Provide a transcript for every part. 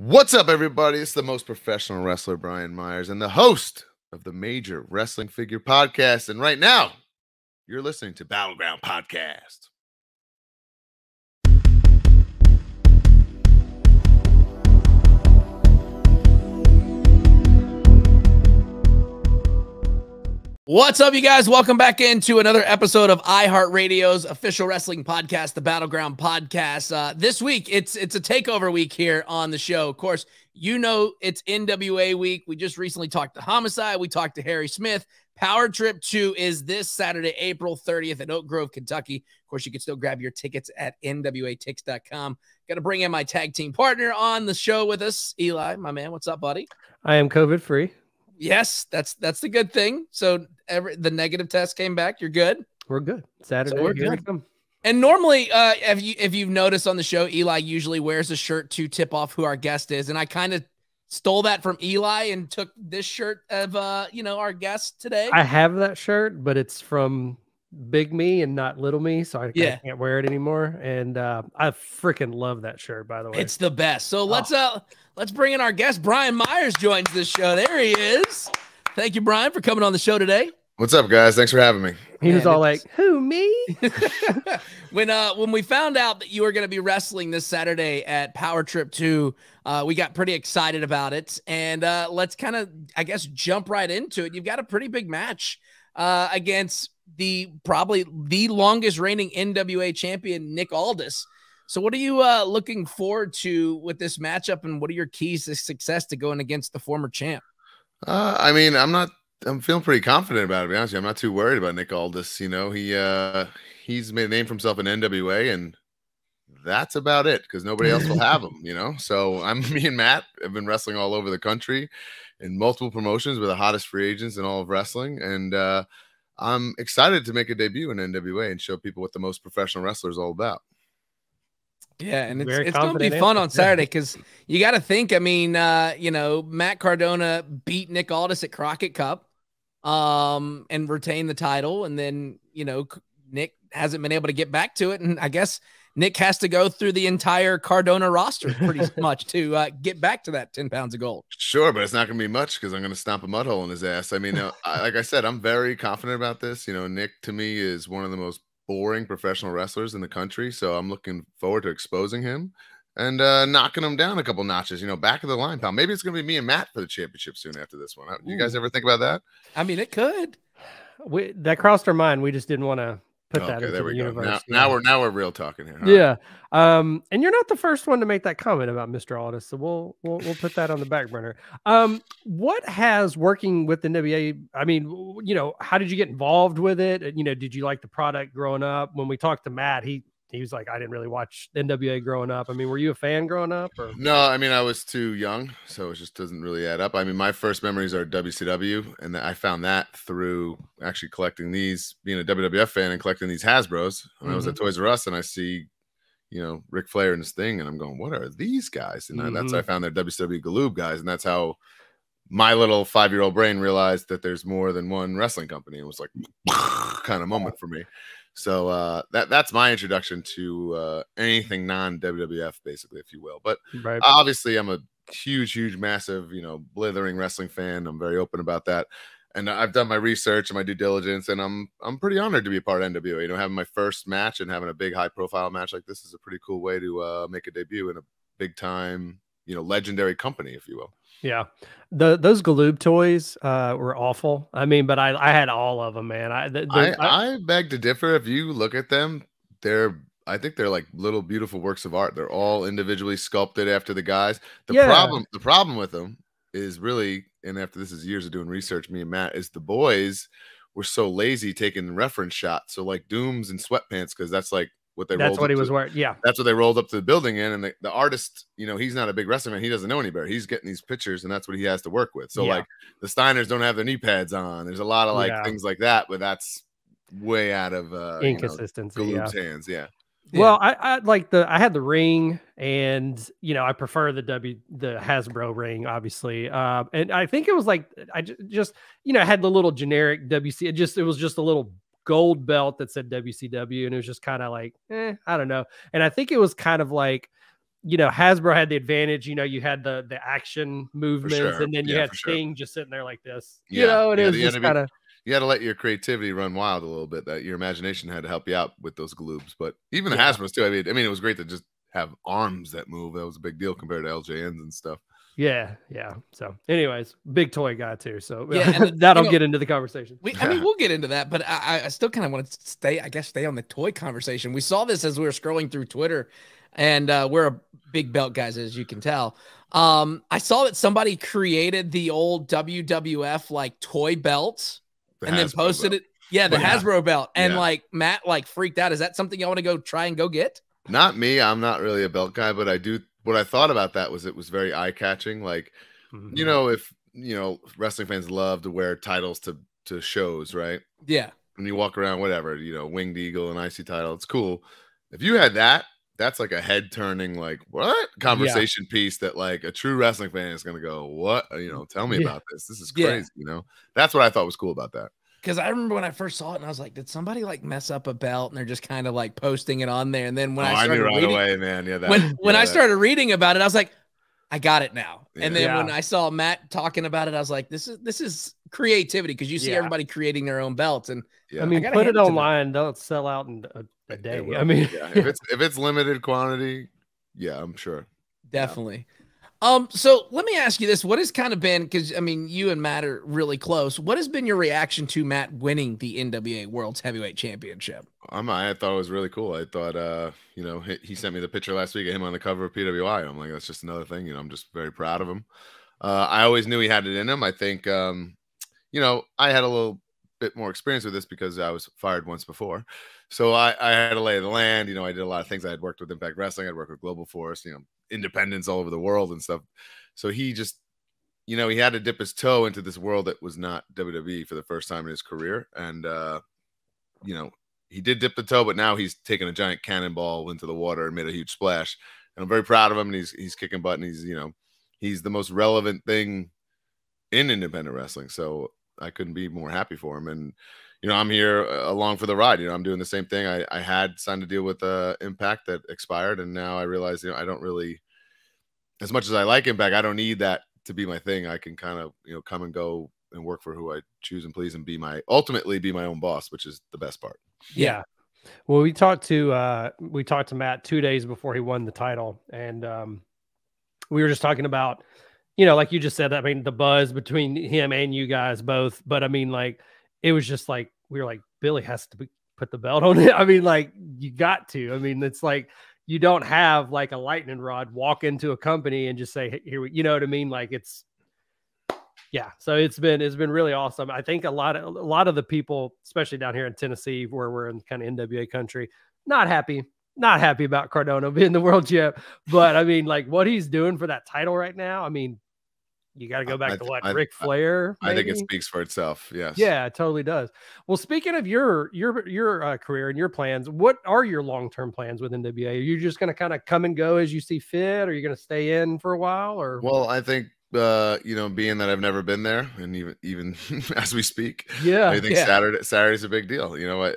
What's up, everybody? It's the most professional wrestler, Brian Myers, and the host of the Major Wrestling Figure Podcast. And right now, you're listening to Battleground Podcast. What's up, you guys? Welcome back into another episode of iHeartRadio's official wrestling podcast, the Battleground Podcast. This week, it's a takeover week here on the show. Of course, you know it's NWA week. We just recently talked to Homicide. We talked to Harry Smith. PowerrrTrip 2 is this Saturday, April 30th at Oak Grove, Kentucky. Of course, you can still grab your tickets at nwatix.com. Got to bring in my tag team partner on the show with us, Eli, my man. What's up, buddy? I am COVID-free. Yes, that's the good thing. So the negative test came back. You're good. We're good. Saturday. So we're good. And normally, if you've noticed on the show, Eli usually wears a shirt to tip off who our guest is, and I kind of stole that from Eli and took this shirt of our guest today. I have that shirt, but it's from Big Me and not Little Me, so I can't wear it anymore. And I freaking love that shirt, by the way. It's the best. So let's bring in our guest. Brian Myers joins this show. There he is. Thank you, Brian, for coming on the show today. What's up, guys? Thanks for having me. He was all like, "Who, me?" When we found out that you were going to be wrestling this Saturday at PowerrrTrip 2, we got pretty excited about it. And let's kind of, I guess, jump right into it. You've got a pretty big match against probably the longest reigning NWA champion, Nick Aldis. So what are you looking forward to with this matchup, and what are your keys to success to going against the former champ? I mean, I'm feeling pretty confident about it, to be honest with you. I'm not too worried about Nick Aldis. You know, he's made a name for himself in NWA, and that's about it, because nobody else will have him, you know? So me and Matt have been wrestling all over the country in multiple promotions with the hottest free agents in all of wrestling. And I'm excited to make a debut in NWA and show people what the most professional wrestler is all about. Yeah, and it's going to be fun on Saturday, because you got to think, I mean, Matt Cardona beat Nick Aldis at Crockett Cup and retained the title. And then, Nick hasn't been able to get back to it. And I guess Nick has to go through the entire Cardona roster pretty much to get back to that 10 pounds of gold. Sure, but it's not going to be much, because I'm going to stomp a mud hole in his ass. I mean, like I said, I'm very confident about this. Nick, to me, is one of the most boring professional wrestlers in the country. So I'm looking forward to exposing him and knocking him down a couple notches, back of the line, pal. Maybe it's going to be me and Matt for the championship soon after this one. You guys ever think about that? I mean, it could. That crossed our mind. We just didn't want to put that into the universe. Now we're real talking here. Yeah. And you're not the first one to make that comment about Mr. Aldis, so we'll put that on the back burner. What has working with the NWA? I mean, how did you get involved with it? Did you like the product growing up? When we talked to Matt, he was like, I didn't really watch NWA growing up. I mean, were you a fan growing up? Or? No, I mean, I was too young, so it just doesn't really add up. I mean, my first memories are WCW, and I found that through actually collecting these, being a WWF fan and collecting these Hasbros. When I was at Toys R Us, and I see, Ric Flair and this thing, and I'm going, what are these guys? And that's how I found their WCW Galoob guys, and that's how my little 5-year-old brain realized that there's more than one wrestling company. It was like kind of moment for me. So that's my introduction to anything non-WWF, basically, if you will. But obviously, I'm a huge, massive, blithering wrestling fan. I'm very open about that, and I've done my research and my due diligence, and I'm pretty honored to be a part of NWA. Having my first match and having a big, high-profile match like this is a pretty cool way to make a debut in a big-time, legendary company, if you will. Yeah, those Galoob toys were awful. I mean, but I had all of them, man. I beg to differ. If you look at them, I think they're like little beautiful works of art. They're all individually sculpted after the guys. The problem with them is really, and after this is years of doing research, me and Matt, is the boys were so lazy taking reference shots. So like Dooms and sweatpants, because that's like what they that's what he was wearing. Yeah, that's what they rolled up to the building in. And the artist, he's not a big wrestling man. He doesn't know any better. He's getting these pictures, and that's what he has to work with. So like the Steiners don't have their knee pads on. There's a lot of things like that, but that's way out of inconsistency. Galoob's hands. Yeah. Well, I had the ring, and I prefer the Hasbro ring, obviously. And I think it was like I just had the little generic WC. It was just a little gold belt that said WCW, and it was just kind of like, I don't know. And I think it was kind of like you know, Hasbro had the advantage. You know, you had the action movements, sure. and then you Yeah, had for sure. Sting just sitting there like this. Yeah. You know, and it was You had just kind of. you had to let your creativity run wild a little bit. That your imagination had to help you out with those gloobs. But even the Yeah. Hasbro's too. I mean, it was great to just have arms that move. That was a big deal compared to LJNs and stuff. Yeah, yeah. So, anyways, big toy guy too. So Yeah, and that'll get into the conversation. I mean, we'll get into that, but I still kind of want to stay on the toy conversation. We saw this as we were scrolling through Twitter, and we're a big belt guys, as you can tell. I saw that somebody created the old WWF like toy belts and then posted it. Yeah, the Hasbro belt, and like Matt like freaked out. Is that something you want to go try and go get? Not me. I'm not really a belt guy, but I do. What I thought about that was it was very eye catching. Like, you know, if you know, wrestling fans love to wear titles to shows, right? Yeah. When you walk around, whatever, you know, winged eagle and IC title, it's cool. If you had that, that's like a head turning, like what conversation piece that like a true wrestling fan is gonna go, what? You know, tell me about this. This is crazy. You know, that's what I thought was cool about that. Because I remember when I first saw it, and I was like, "Did somebody like mess up a belt?" And they're just kind of like posting it on there. And then when I started reading, away, man. Yeah, when I started reading about it, I was like, "I got it now." Yeah. And then when I saw Matt talking about it, I was like, "This is creativity," because you see everybody creating their own belts. And I mean, put it online; they'll sell out in a day. I mean, if it's limited quantity, I'm sure. Definitely. So let me ask you this. What has kind of been, because I mean, you and Matt are really close. What has been your reaction to Matt winning the NWA World's Heavyweight Championship? I thought it was really cool. I thought, you know, he sent me the picture last week of him on the cover of PWI. I'm like, that's just another thing. You know, I'm just very proud of him. I always knew he had it in him. I think, you know, I had a little bit more experience with this because I was fired once before. So I had to lay the land. You know, I did a lot of things. I had worked with Impact Wrestling. I'd worked with Global Force, you know, independents all over the world and stuff. So he just, you know, he had to dip his toe into this world that was not WWE for the first time in his career. And, you know, he did dip the toe, but now he's taken a giant cannonball into the water and made a huge splash. And I'm very proud of him. And he's kicking butt, and he's, you know, he's the most relevant thing in independent wrestling. So I couldn't be more happy for him. And, you know, I'm here along for the ride. You know, I'm doing the same thing. I had signed a deal with Impact that expired, and now I realize, you know, I don't really, as much as I like Impact, I don't need that to be my thing. I can kind of, you know, come and go and work for who I choose and please, and ultimately be my own boss, which is the best part. Yeah. Well, we talked to Matt 2 days before he won the title, and we were just talking about, you know, like you just said, I mean, the buzz between him and you guys both. But I mean, like, it was just like, we were like, Billy has to put the belt on it. I mean, like, you got to. I mean, it's like, you don't have like a lightning rod walk into a company and just say, hey, here, you know what I mean? Like, it's, yeah. So it's been really awesome. I think a lot of the people, especially down here in Tennessee, where we're in kind of NWA country, not happy about Cardona being the world champ. But I mean, like, what he's doing for that title right now, I mean, you got to go back to what, Ric Flair? I think it speaks for itself. Yes. Yeah, it totally does. Well, speaking of your career and your plans, what are your long-term plans with NWA? Are you just going to kind of come and go as you see fit? Or are you going to stay in for a while? Or well, I think you know, being that I've never been there, and even as we speak, I think Saturday's a big deal. You know,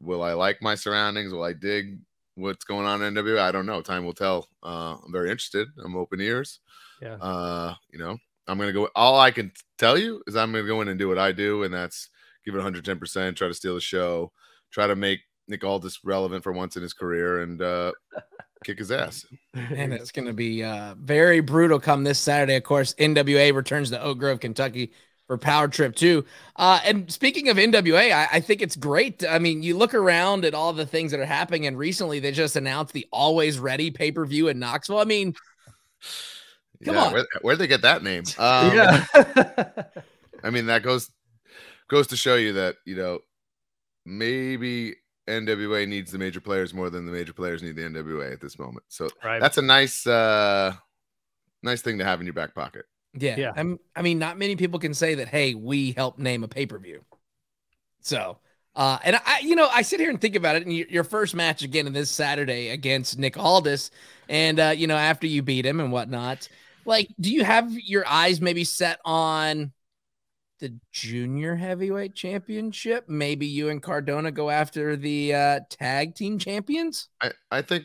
will I like my surroundings? Will I dig what's going on in NWA? I don't know. Time will tell. I'm very interested. I'm open ears. Yeah. You know, I'm going to go. All I can tell you is I'm going to go in and do what I do. And that's give it 110%, try to steal the show, try to make Nick Aldis relevant for once in his career, and kick his ass. And it's going to be very brutal come this Saturday. Of course, NWA returns to Oak Grove, Kentucky for PowerrrTrip 2. And speaking of NWA, I think it's great. I mean, you look around at all the things that are happening, and recently they just announced the Always Ready pay-per-view in Knoxville. I mean, come on. Where'd they get that name? Yeah. I mean, that goes to show you that, you know, maybe NWA needs the major players more than the major players need the NWA at this moment. So that's a nice thing to have in your back pocket. Yeah. I mean, not many people can say that, hey, we helped name a pay-per-view. So, and I sit here and think about it, and your first match again in this Saturday against Nick Aldis, and, you know, after you beat him and whatnot, like, do you have your eyes maybe set on the junior heavyweight championship? Maybe you and Cardona go after the tag team champions? I think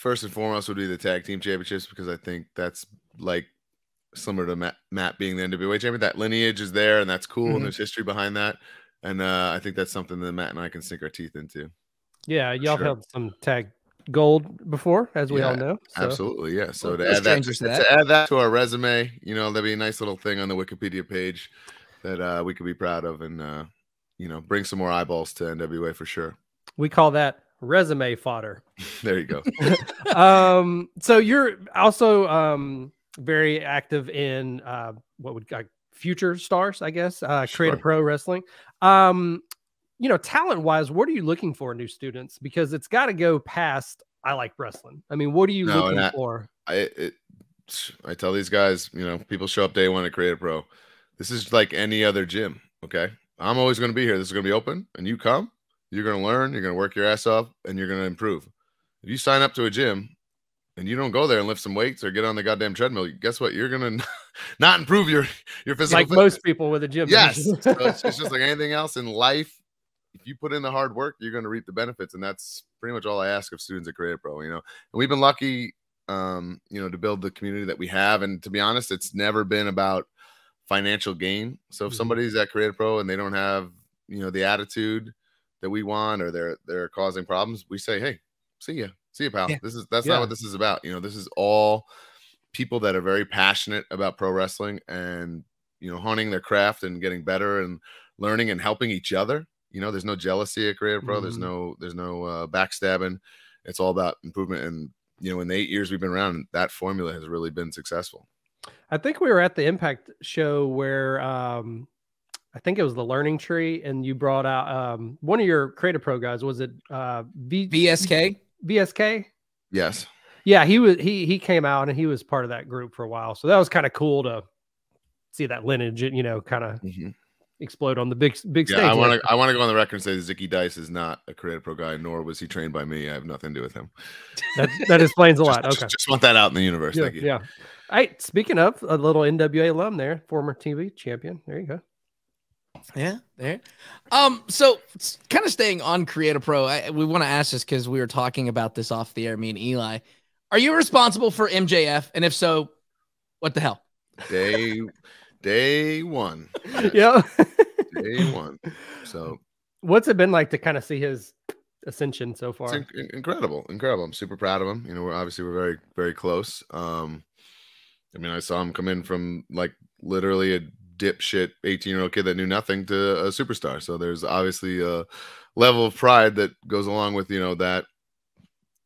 first and foremost would be the tag team championships, because I think that's like similar to Matt being the NWA champion. That lineage is there, and that's cool, and there's history behind that. And I think that's something that Matt and I can sink our teeth into. Yeah, y'all held some tag gold before, as we all know. So. Absolutely, yeah. So to add that to our resume, you know, that'd be a nice little thing on the Wikipedia page that we could be proud of, and you know, bring some more eyeballs to NWA for sure. We call that resume fodder. There you go. So you're also very active in what would Future Stars, I guess, Creative Pro Wrestling. You know, talent wise, what are you looking for in new students? Because it's got to go past I like wrestling. I mean, what are you looking for? I tell these guys, you know, people show up day one at Creative Pro. This is like any other gym. Okay, I'm always going to be here. This is going to be open, and you come. You're going to learn. You're going to work your ass off, and you're going to improve. If you sign up to a gym and you don't go there and lift some weights or get on the goddamn treadmill, guess what? You're going to not improve your physical like fitness. Most people with a gym. Yes. So it's just like anything else in life. If you put in the hard work, you're going to reap the benefits. And that's pretty much all I ask of students at Creative Pro, you know. And we've been lucky, you know, to build the community that we have. And to be honest, it's never been about financial gain. So if somebody's at Creative Pro and they don't have, you know, the attitude that we want, or they're causing problems, we say, hey, see you, pal. Yeah. That's not what this is about. You know, this is all people that are very passionate about pro wrestling and, you know, honing their craft and getting better and learning and helping each other. You know, there's no jealousy at Creative Pro. There's no backstabbing. It's all about improvement. And, you know, in the 8 years we've been around, that formula has really been successful. I think we were at the Impact show where I think it was the Learning Tree, and you brought out one of your Creative Pro guys. Was it VSK? VSK? Yes. Yeah, he came out and he was part of that group for a while. So that was kind of cool to see that lineage, you know, kind of explode on the big stage. I want to go on the record and say Zicky Dice is not a Creative Pro guy, nor was he trained by me. I have nothing to do with him. That explains a lot. Just want that out in the universe. Yeah, thank you. Yeah. All right. Speaking of, a little NWA alum there, former TV champion. There you go. Yeah, there. So kind of staying on Creative Pro, we want to ask this because we were talking about this off the air, me and Eli. Are you responsible for MJF? And if so, what the hell? Day one. Yeah. Day one. So what's it been like to kind of see his ascension so far? It's incredible. I'm super proud of him. You know, we're very, very close. I mean, I saw him come in from like literally a dipshit 18-year-old kid that knew nothing to a superstar. So there's obviously a level of pride that goes along with, you know, that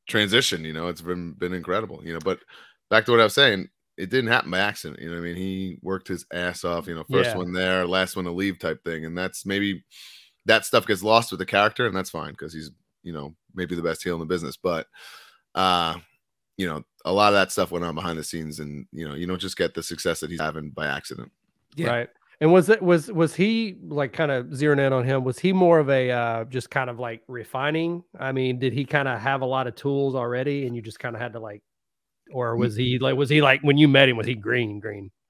transition. You know, it's been incredible, you know. But back to what I was saying, it didn't happen by accident. You know what I mean? He worked his ass off, you know, first one there, last one to leave type thing. And that's maybe that stuff gets lost with the character, and that's fine because he's, you know, maybe the best heel in the business. But you know, a lot of that stuff went on behind the scenes, and you know, you don't just get the success that he's having by accident. Yeah. Right. And was he like kind of zeroing in on him? Was he more of a just kind of like refining? I mean, did he kind of have a lot of tools already, and you just kind of had to like, or was he like when you met him, was he green?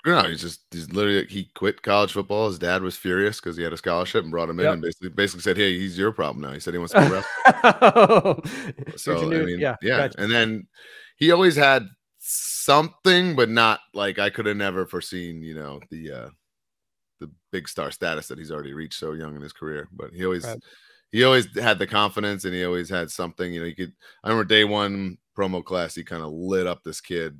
No, he's literally, he quit college football. His dad was furious because he had a scholarship and brought him in and basically said, hey, he's your problem now. He said he wants to be wrestling. So I mean, yeah. Gotcha. And then he always had something, but not like, I could have never foreseen, you know, the big star status that he's already reached so young in his career. But he always had the confidence, and he always had something, you know. I remember day one promo class, he kind of lit up this kid,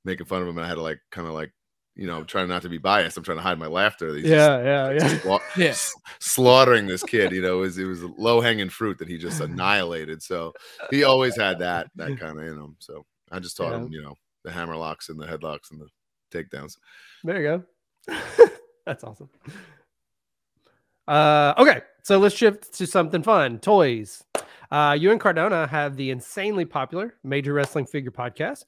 making fun of him, and I had to like kind of like, you know, trying not to be biased. I'm trying to hide my laughter. Slaughtering this kid, you know, it was low hanging fruit that he just annihilated. So he always had that kind of in him. So I just taught him, you know, the hammer locks and the headlocks and the takedowns. There you go. That's awesome. Okay, so let's shift to something fun. Toys. You and Cardona have the insanely popular Major Wrestling Figure podcast.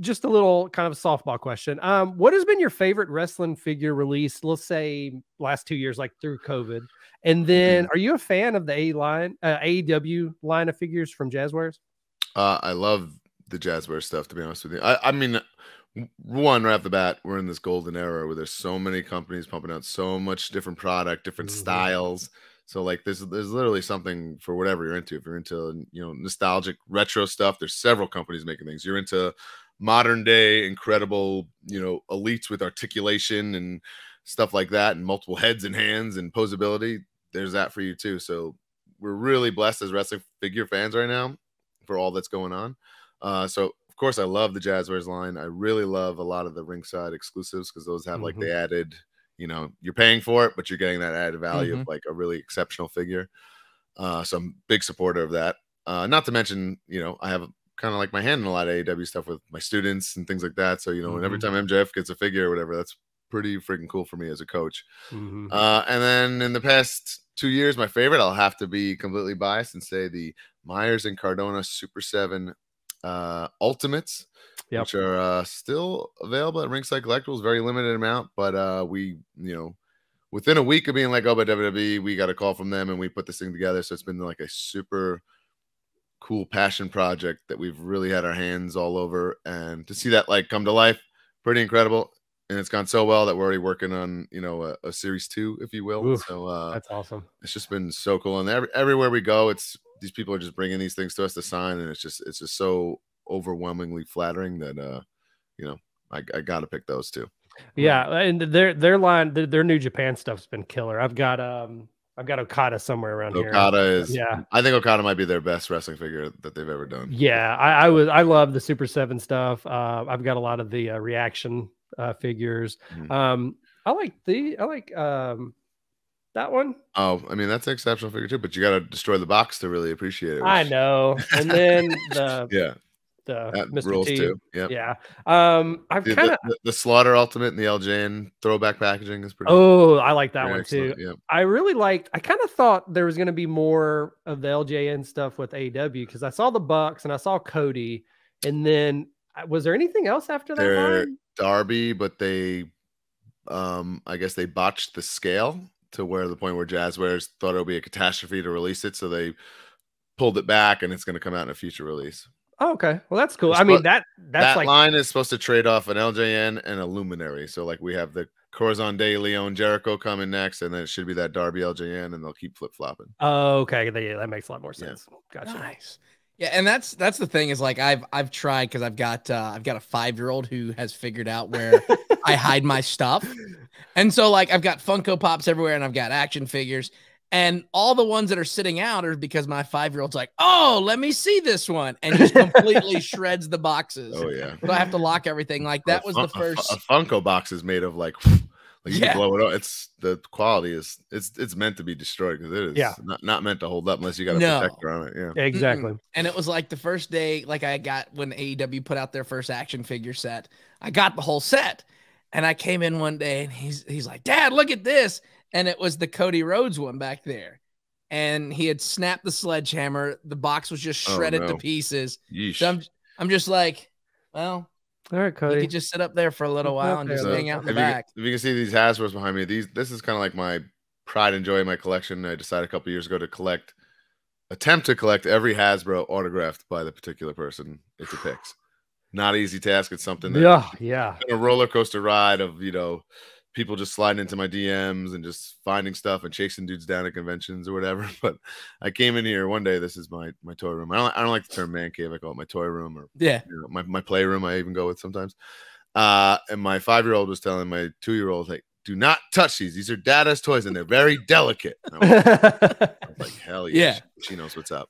Just a little kind of a softball question. What has been your favorite wrestling figure release, let's say last 2 years, like through COVID? And then are you a fan of the AEW line of figures from Jazzwares? I love the Jazzwares stuff, to be honest with you. I mean, one, right off the bat, we're in this golden era where there's so many companies pumping out so much different product, different styles. So like there's literally something for whatever you're into. If you're into, you know, nostalgic retro stuff, there's several companies making things. You're into modern day incredible, you know, elites with articulation and stuff like that, and multiple heads and hands and posability. There's that for you too. So we're really blessed as wrestling figure fans right now for all that's going on. So of course I love the Jazzwares line. I really love a lot of the ringside exclusives because those have like the added, you know, you're paying for it, but you're getting that added value of like a really exceptional figure. So I'm a big supporter of that. Not to mention, you know, I have kind of like my hand in a lot of AEW stuff with my students and things like that. So, you know, every time MJF gets a figure or whatever, that's pretty freaking cool for me as a coach. And then in the past 2 years, my favorite, I'll have to be completely biased and say the Myers and Cardona Super 7 Ultimates, which are still available at Ringside Collectibles, very limited amount, but we, you know, within a week of being let go by WWE, we got a call from them and we put this thing together. So it's been like a super cool passion project that we've really had our hands all over, and to see that like come to life, pretty incredible. And it's gone so well that we're already working on, you know, a series 2, if you will. Oof, so that's awesome. It's just been so cool, and everywhere we go, it's these people are just bringing these things to us to sign, and it's just so overwhelmingly flattering that you know, I got to pick those two. Yeah, and their line, their New Japan stuff's been killer. I've got Okada somewhere around here. Okada is, I think Okada might be their best wrestling figure that they've ever done. Yeah, I love the Super 7 stuff. I've got a lot of the reaction figures. I like that one. Oh, I mean, that's an exceptional figure too, but you got to destroy the box to really appreciate it. I know. And then the Mr. rules T too. Yeah. I've kind of the Slaughter Ultimate and the LJN throwback packaging is pretty. Oh, I like that one excellent. too. Yeah. I really liked. I kind of thought there was going to be more of the LJN stuff with AEW because I saw the Bucks and I saw Cody, and then was there anything else after that line? Darby, but they, I guess they botched the scale to where the point where Jazzwares thought it would be a catastrophe to release it, so they pulled it back, and it's going to come out in a future release. Oh, okay, well that's cool. I mean that's like line is supposed to trade off an LJN and a Luminary. So like we have the Corazon de Leon Jericho coming next, and then it should be that Darby LJN, and they'll keep flip flopping. Oh, okay, that makes a lot more sense. Gotcha. Nice. Yeah, and that's the thing is like I've tried because I've got a 5-year-old who has figured out where I hide my stuff, and so like I've got Funko Pops everywhere, and I've got action figures, and all the ones that are sitting out are because my 5-year-old's like, oh, let me see this one, and just completely shreds the boxes. Oh yeah, but I have to lock everying. Like that was the first. A Funko box is made of like you can blow it up. It's the quality is it's meant to be destroyed because it is not meant to hold up unless you got a protector on it. Yeah, exactly. And it was like the first day, like I got when AEW put out their first action figure set, I got the whole set, and I came in one day and he's like, Dad, look at this, and it was the Cody Rhodes one back there, and he had snapped the sledgehammer. The box was just shredded to pieces. Yeesh. So I'm just like, well. All right, Cody. You could just sit up there for a little while and just hang out in the back. If you can see these Hasbros behind me, this is kind of like my pride and joy in my collection. I decided a couple years ago to attempt to collect every Hasbro autographed by the particular person it depicts. Not an easy task. It's something that a roller coaster ride of, you know, people just sliding into my DMs and just finding stuff and chasing dudes down at conventions or whatever. But I came in here one day. This is my toy room. I don't like the term man cave. I call it my toy room, or you know, my playroom. I even go with sometimes. And my 5-year-old was telling my 2-year-old, like, do not touch these. These are Dada's toys and they're very delicate. I was like, hell yeah. She knows what's up.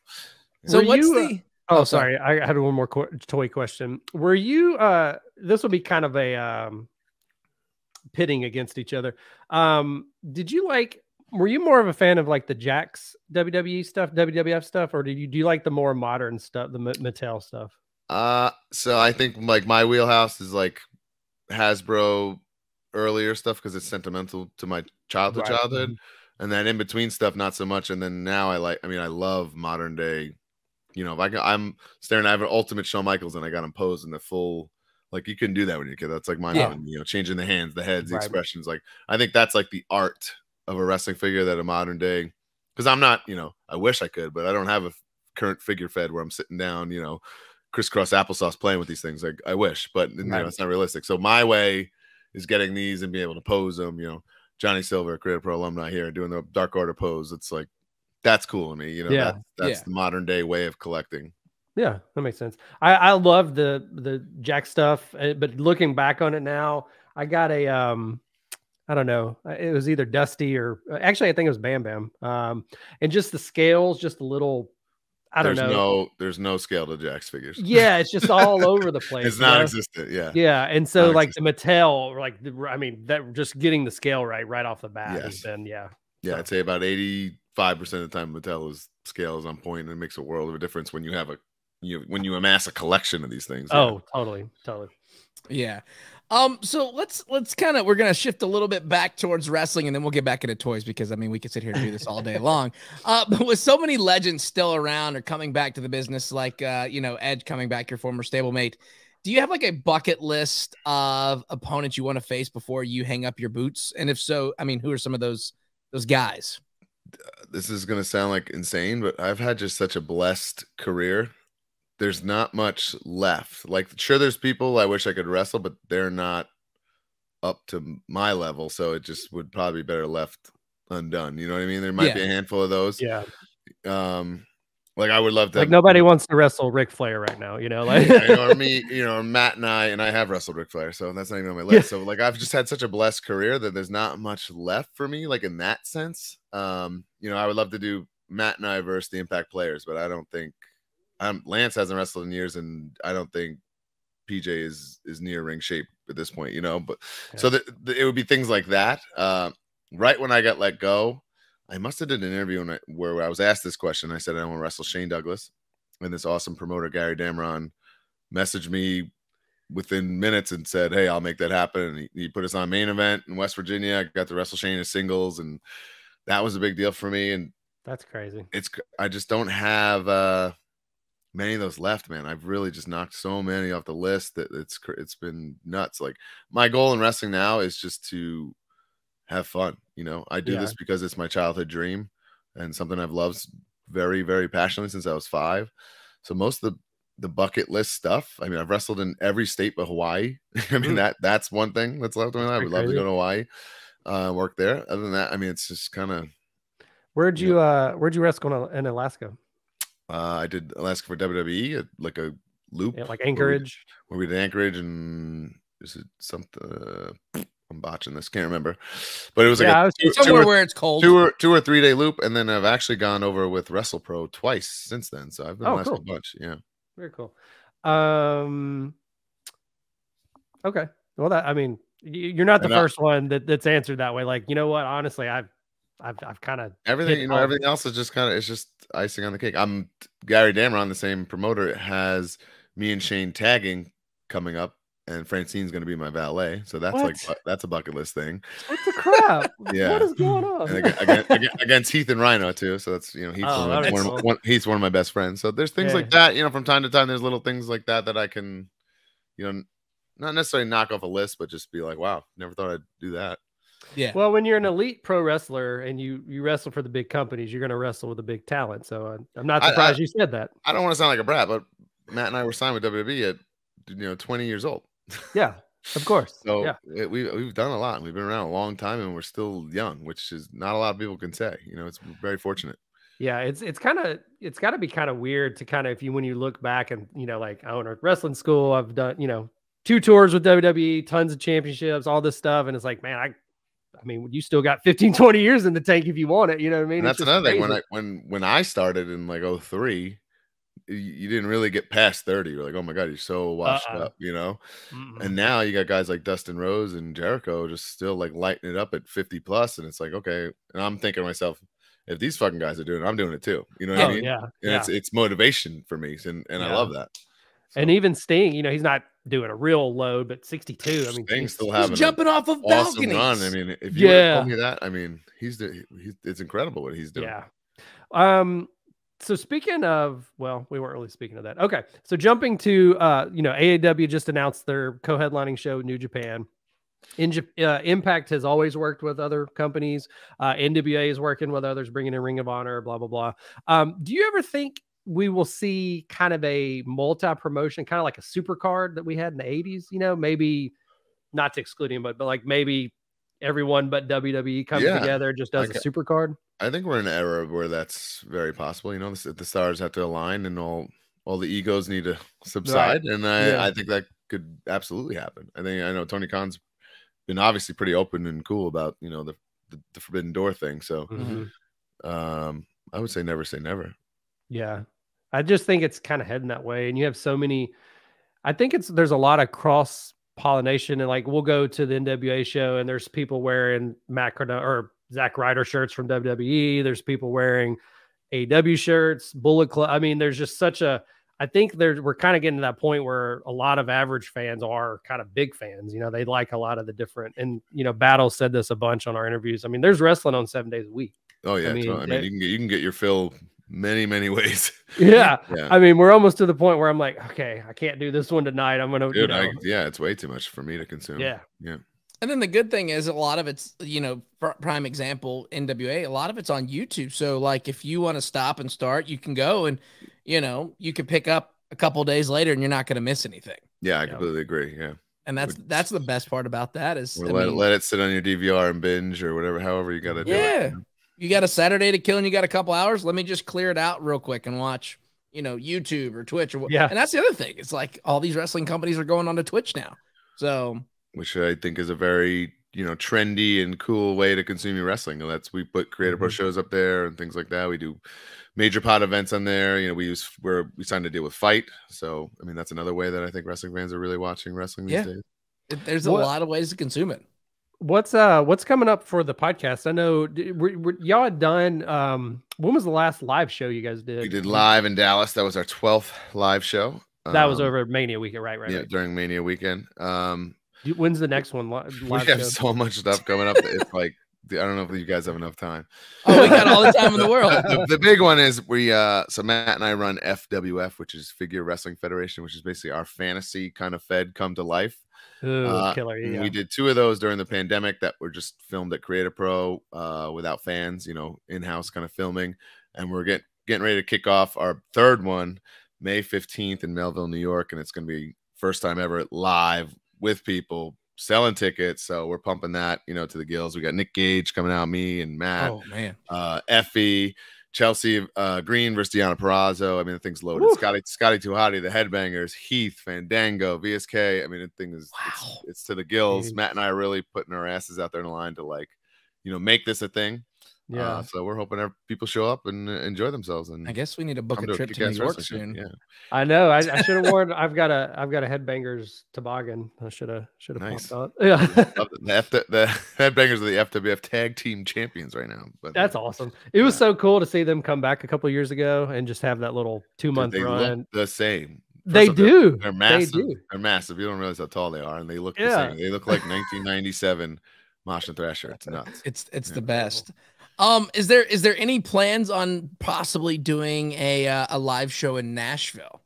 So what's the? Oh, sorry. I had one more toy question. Were you? This will be kind of a pitting against each other. Did you were you more of a fan of like the Jax WWE stuff, WWF stuff, or do you like the more modern stuff, the Mattel stuff? So I think like my wheelhouse is like Hasbro earlier stuff because it's sentimental to my childhood, and then in between stuff not so much. And then now I love modern day. You know, if I'm staring, I have an Ultimate Shawn Michaels and I got him posed in the full. Like you couldn't do that when you're a kid. That's like my own, you know, changing the hands, the heads, the expressions. Like I think that's like the art of a wrestling figure that a modern day, because I'm not, you know, I wish I could, but I don't have a current figure fed where I'm sitting down, you know, crisscross applesauce playing with these things. Like I wish, but you know, it's not realistic. So my way is getting these and being able to pose them, you know, Johnny Silver, Creative Pro alumni here, doing the Dark Order pose. It's like, that's cool to me. You know, Yeah. that's the modern day way of collecting. Yeah, that makes sense. I love the Jack stuff, but looking back on it now, I got a I don't know, it was either Dusty or actually I think it was Bam Bam. And just the scales, just a little, I don't know. There's no scale to Jack's figures. Yeah, it's just all over the place. It's non-existent. Yeah. Yeah, and so like the Mattel, like I mean, that just getting the scale right off the bat has been Yeah, I'd say about 85% of the time Mattel's scale is on point, and it makes a world of a difference when you have when you amass a collection of these things. Oh, totally. Yeah. So let's kind of, we're going to shift a little bit back towards wrestling, and then we'll get back into toys, because I mean, we could sit here and do this all day long. But with so many legends still around or coming back to the business, like, Edge coming back, your former stablemate, do you have like a bucket list of opponents you want to face before you hang up your boots? And if so, I mean, who are some of those guys? This is going to sound like insane, but I've had just such a blessed career. There's not much left. Like, sure, there's people I wish I could wrestle, but they're not up to my level. So it just would probably be better left undone. You know what I mean? There might be a handful of those. Yeah. Like, I would love to. Like, nobody wants to wrestle Ric Flair right now, like or me, Matt and I have wrestled Ric Flair, so that's not even on my list. So like, I've just had such a blessed career that there's not much left for me, like in that sense. I would love to do Matt and I versus the Impact Players, but I don't think Lance hasn't wrestled in years, and I don't think PJ is near ring shape at this point, but so it would be things like that. Right when I got let go, I must have did an interview where I was asked this question. I said I want to wrestle Shane Douglas, and this awesome promoter Gary Dameron messaged me within minutes and said, "Hey, I'll make that happen." And he put us on main event in West Virginia. I got to wrestle Shane as singles, and that was a big deal for me. And that's crazy. I just don't have many of those left, man. I've really just knocked so many off the list that it's been nuts. Like, my goal in wrestling now is just to have fun. I do this because it's my childhood dream and something I've loved very, very passionately since I was 5. So most of the bucket list stuff, I mean, I've wrestled in every state but Hawaii. I mean, that's one thing that's left in my life. I would love to go to Hawaii, work there. Other than that, I mean, it's just kind of. Where'd you wrestle in Alaska? I did Alaska for WWE, like a loop, like Anchorage. Where we did Anchorage, and is it something? I'm botching this, can't remember, but it was like somewhere where it's cold. 2 or 3 day loop, and then I've actually gone over with WrestlePro twice since then. So I've been a bunch. Yeah, very cool. Okay, well, I mean, you're not the first one that's answered that way. Like, you know what? Honestly, I've kind of everything. Everything else is just it's just icing on the cake. I'm Gary Dameron, the same promoter, has me and Shane tagging coming up, and Francine's going to be my valet. So that's that's a bucket list thing. What the crap? Yeah, what is going on? And against Heath and Rhino too. So that's Heath's one of my best friends. So there's things like that. From time to time, there's little things like that I can, not necessarily knock off a list, but just be like, wow, never thought I'd do that. Yeah. Well, when you're an elite pro wrestler and you wrestle for the big companies, you're going to wrestle with a big talent. So I'm not surprised you said that. I don't want to sound like a brat, but Matt and I were signed with WWE at 20 years old. Yeah, of course. So we've done a lot. We've been around a long time, and we're still young, which is not a lot of people can say. It's very fortunate. Yeah, it's got to be kind of weird to when you look back and like, I went to wrestling school. I've done 2 tours with WWE, tons of championships, all this stuff, and it's like, man, I mean, you still got 15, 20 years in the tank if you want it. You know what I mean? And that's another thing. When I started in like 2003, you didn't really get past 30. You're like, oh my God, you're so washed up, And now you got guys like Dustin Rhodes and Jericho just still like lighting it up at 50 plus. And it's like, okay. And I'm thinking to myself, if these fucking guys are doing it, I'm doing it too. You know what I mean? Yeah. And it's motivation for me. And I love that. So. And even Sting, he's not doing a real load, but 62. I mean, Sting's still having he's jumping off of awesome balconies. Run. I mean, if you told me that, I mean, it's incredible what he's doing. Yeah. So speaking of, well, we weren't really speaking of that. Okay. So jumping to, AAW just announced their co-headlining show, New Japan. Impact has always worked with other companies. NWA is working with others, bringing in Ring of Honor, blah, blah, blah. Do you ever think we will see kind of a multi-promotion, kind of like a super card that we had in the 80s, maybe not to exclude him, but like maybe everyone but WWE comes together, just does a super card? I think we're in an era where that's very possible. You know, the stars have to align and all the egos need to subside. Right. And I think that could absolutely happen. I know Tony Khan's been obviously pretty open and cool about, you know, the Forbidden Door thing. So I would say never. Yeah. I just think it's kind of heading that way. And you have so many, I think there's a lot of cross pollination, and like we'll go to the NWA show and there's people wearing Matt Cardona or Zack Ryder shirts from WWE. There's people wearing AEW shirts, Bullet Club. I mean, there's just such a, I think we're kind of getting to that point where a lot of average fans are kind of big fans. You know, they like a lot of the different, and, you know, Battle said this a bunch on our interviews. I mean, there's wrestling on 7 days a week. Oh yeah. I mean, you can get your fill many ways. Yeah. I mean, we're almost to the point where I'm like, okay, I can't do this one tonight. I'm going to, it's way too much for me to consume. Yeah. And then the good thing is a lot of it's, you know, prime example, NWA, a lot of it's on YouTube. So like if you want to stop and start, you can go and, you know, you can pick up a couple of days later and you're not going to miss anything. Yeah, I completely agree. Yeah. And that's the best part about that is let it sit on your DVR and binge or whatever, however you got to do it. Yeah. You got a Saturday to kill and you got a couple hours. Let me just clear it out real quick and watch, you know, YouTube or Twitch or what. Yeah. And that's the other thing. It's like all these wrestling companies are going on to Twitch now. So, which I think is a very, you know, trendy and cool way to consume your wrestling. And we put Creative Pro shows up there and things like that. We do major pod events on there. You know, we signed a deal with Fight. So, I mean, that's another way that I think wrestling fans are really watching wrestling these days. There's a lot of ways to consume it. What's coming up for the podcast? I know y'all had done. When was the last live show you guys did? We did live in Dallas. That was our 12th live show. That was over Mania weekend, right? Yeah, during Mania weekend. When's the next one? Live we have so much stuff coming up. It's like I don't know if you guys have enough time. Oh, we got all the time in the world. The big one is so Matt and I run FWF, which is Figure Wrestling Federation, which is basically our fantasy kind of fed come to life. Ooh, killer. Yeah. We did 2 of those during the pandemic that were just filmed at Creative Pro without fans, you know, in-house kind of filming. And we're getting ready to kick off our 3rd one May 15th in Melville, New York. And it's going to be first time ever live with people selling tickets. So we're pumping that, you know, to the gills. We got Nick Gage coming out, me and Matt. Oh, man. Effie, Chelsea Green versus Deanna Purrazzo. I mean, the thing's loaded. Scotty Tuhati, the Headbangers, Heath, Fandango, VSK. I mean, the thing is, it's to the gills. Matt and I are really putting our asses out there in the line to, like, you know, make this a thing. Yeah. So we're hoping people show up and enjoy themselves. And I guess we need to book a trip to New York soon. Yeah. I know. I should have worn. I've got a Headbangers toboggan. I should have nice. popped on. Yeah. the Headbangers are the FWF tag team champions right now. But that's awesome. It was so cool to see them come back a couple of years ago and just have that little 2-month run. Look the same. They do. They're massive. They're massive. You don't realize how tall they are, and they look the same. They look like 1997 Mosh and Thrasher. It's nuts. It's the best. Is there any plans on possibly doing a live show in Nashville?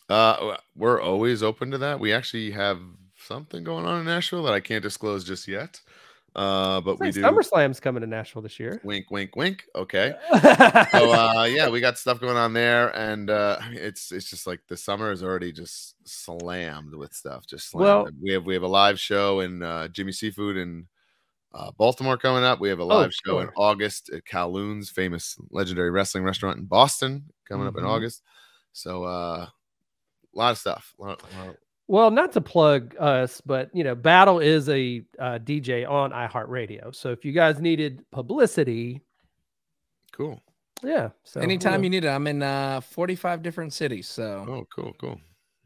We're always open to that. We actually have something going on in Nashville that I can't disclose just yet. But we do. SummerSlam's coming to Nashville this year. Wink, wink, wink. Okay. So yeah, we got stuff going on there, and it's just like the summer is already just slammed with stuff. Just slammed. Well, we have a live show in Jimmy Seafood in Baltimore coming up. We have a live show in August at Kowloon's famous legendary wrestling restaurant in Boston coming up in August. So a lot of stuff. Well, not to plug us, but you know, Battle is a DJ on iHeartRadio. So if you guys needed publicity, cool. Yeah. So anytime you need it, I'm in 45 different cities. So cool.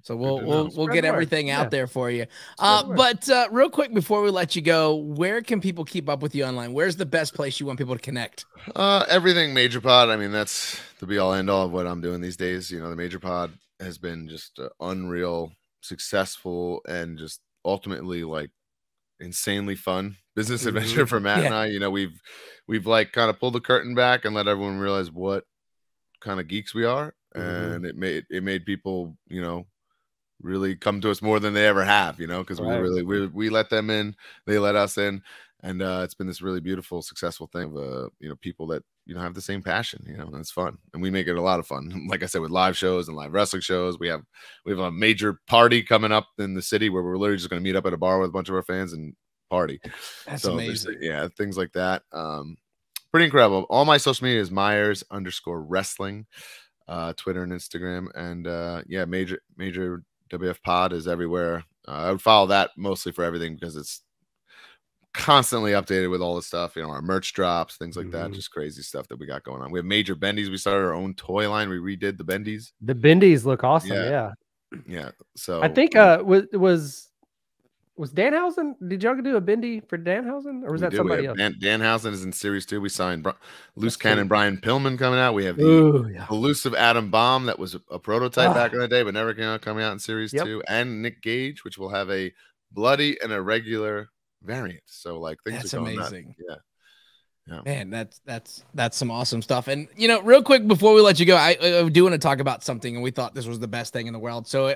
So we'll get everything out there for you. But real quick before we let you go, where can people keep up with you online? Where's the best place you want people to connect? Everything Major Pod. I mean, that's the be all end all of what I'm doing these days. You know, the Major Pod has been just unreal, successful, and just ultimately like insanely fun business adventure for Matt and I. You know, we've like kind of pulled the curtain back and let everyone realize what kind of geeks we are, and it made people, you know, really come to us more than they ever have, you know, because we let them in, they let us in, and it's been this really beautiful, successful thing of you know, people that, you know, have the same passion, you know, and it's fun, and we make it a lot of fun. Like I said, with live shows and live wrestling shows, we have a major party coming up in the city where we're literally just going to meet up at a bar with a bunch of our fans and party. That's so amazing. Yeah, things like that. Pretty incredible. All my social media is Myers_wrestling, Twitter and Instagram, and yeah, major WF Pod is everywhere. I would follow that mostly for everything because it's constantly updated with all the stuff, our merch drops, things like that, just crazy stuff that we got going on. We have Major Bendies. We started our own toy line. We redid the Bendies. The Bendies look awesome. Yeah. So I think was Danhausen? Did y'all do a bendy for Danhausen, or was that somebody else? Danhausen is in series 2. We signed Loose Cannon Brian Pillman coming out. We have the elusive Adam Bomb that was a prototype back in the day, but never came out, coming out in series 2, and Nick Gage, which will have a bloody and a regular variant. So like things are going amazing. Yeah. Man, that's some awesome stuff. And real quick before we let you go, I do want to talk about something, and we thought this was the best thing in the world. So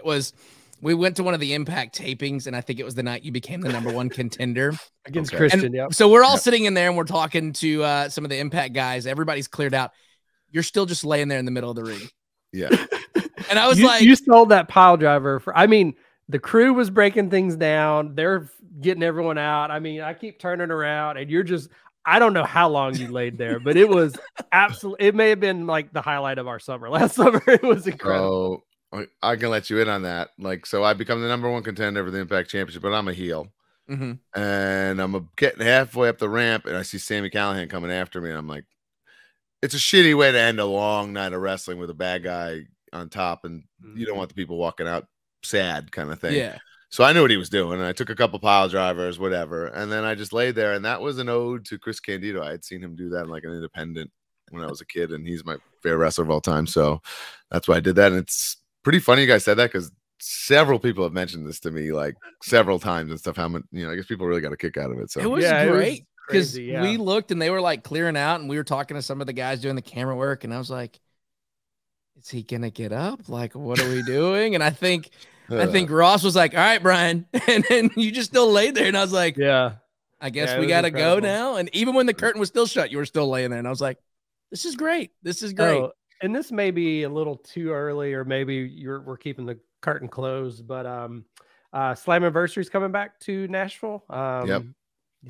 we went to one of the Impact tapings, and I think it was the night you became the #1 contender against Christian. So we're all sitting in there, and we're talking to some of the Impact guys. Everybody's cleared out. You're still just laying there in the middle of the ring. Yeah. And I was you sold that pile driver for. I mean, the crew was breaking things down. They're getting everyone out. I mean, I keep turning around, and you're just. I don't know how long you laid there, but it was absolutely. It may have been like the highlight of our summer. Last summer, it was incredible. I can let you in on that. So I become the #1 contender for the Impact Championship, but I'm a heel. And I'm getting halfway up the ramp, and I see Sami Callihan coming after me, and I'm like, it's a shitty way to end a long night of wrestling with a bad guy on top, and you don't want the people walking out sad kind of thing. Yeah. So I knew what he was doing, and I took a couple pile drivers, whatever, and then I just laid there, and that was an ode to Chris Candido. I had seen him do that in like an independent when I was a kid, and he's my favorite wrestler of all time, so that's why I did that. And it's pretty funny you guys said that, because several people have mentioned this to me like several times and stuff. How much, I guess people really got a kick out of it. So it was great because we looked and they were like clearing out, and we were talking to some of the guys doing the camera work, and I was like, is he gonna get up? Like, what are we doing? And I think Ross was like, all right, Brian. And then you just still laid there. And I was like, I guess we got to go now. And even when the curtain was still shut, you were still laying there. And I was like, this is great. This is great. And this may be a little too early, or maybe we're keeping the curtain closed, but Slammiversary is coming back to Nashville. You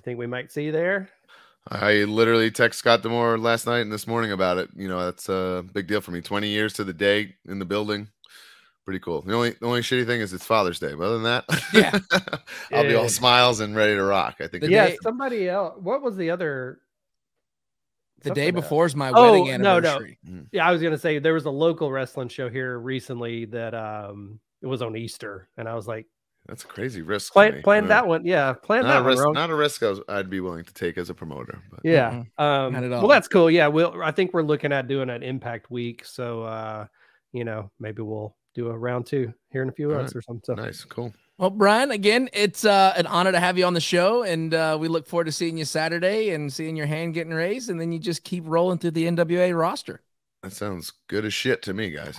think we might see you there? I literally texted Scott D'Amore last night and this morning about it. That's a big deal for me. 20 years to the day in the building. Pretty cool. The only shitty thing is it's Father's Day. But other than that, I'll be all smiles and ready to rock. I think. Somebody else. What was the other? The day before is my wedding anniversary. No. Yeah, I was gonna say there was a local wrestling show here recently that it was on Easter, and I was like, that's a crazy risk. Plan that one. Yeah, not a risk I'd be willing to take as a promoter. But. Yeah. Well, that's cool. Yeah, I think we're looking at doing an Impact week, so maybe we'll do a round 2 here in a few months or something. Nice, cool. Well, Brian, again, it's an honor to have you on the show, and we look forward to seeing you Saturday and seeing your hand getting raised, and then you just keep rolling through the NWA roster. That sounds good as shit to me, guys.